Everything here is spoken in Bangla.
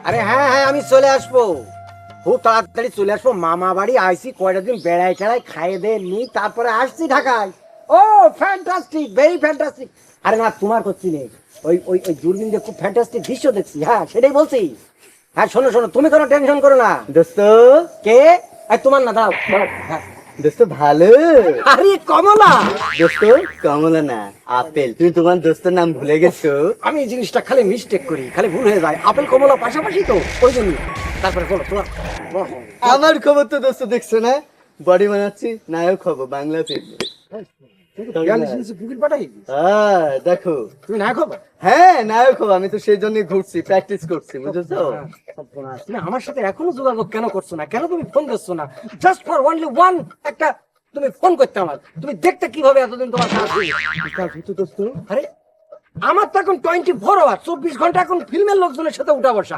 আরে হ্যাঁ হ্যাঁ, আমি চলে আসবো, খুব তাড়াতাড়ি চলে আসবো। মামা বাড়ি আইসি, কয়টা দিন বেড়াই টেড়াই খাইয়ে দে নি, তারপরে আসছি ঢাকায়। ও ফ্যান্টাস্টিক, ভেরি ফ্যান্টাস্টিক। আরে না, তোমার করছি নেই, ওই ওই ওই দূরবীন দিয়ে খুব ফ্যান্টাস্টিক দৃশ্য দেখছি। হ্যাঁ সেটাই বলছি। হ্যাঁ শোনো শোনো, তুমি কোনো টেনশন করো না। দোস্ত, কে? এই তোমার না, দাঁড়াও দাঁড়াও, হ্যাঁ। দোস্ত ভালো। আরে কমলা। দোস্ত কমলা না, আপেল। তুমি তোমার দোস্তের নাম ভুলে গেছো। আমি এই জিনিসটা খালি মিস্টেক করি, খালি ভুল হয়ে যায়। আপেল কমলা পাশাপাশি তো, ওই জন্য। তারপরে বলো তোমার। আমার খবর তো দোস্ত দেখছো না, বডি বানাচ্ছি, নায়ক হবো বাংলা ফিল্মে। বুকির পাঠাই, হ্যাঁ দেখো। তুমি না খবর। হ্যাঁ নায়ক হবো, আমি তো সেই জন্যই ঘুরছি, প্র্যাকটিস করছি, বুঝেছো? তুমি আমার সাথে এখনো যোগাযোগ কেন করছো না? কেন তুমি ফোন করছো না? জাস্ট ফর অনলি ওয়ান একটা তুমি ফোন করতে আমার। তুমি দেখতে কিভাবে এতদিন তোমার কাজ হতো দোস্ত? আরে আমার তো এখন 24 আওয়ার, 24 ঘন্টা এখন ফিল্মের লোকজনের সাথে উঠা বসা।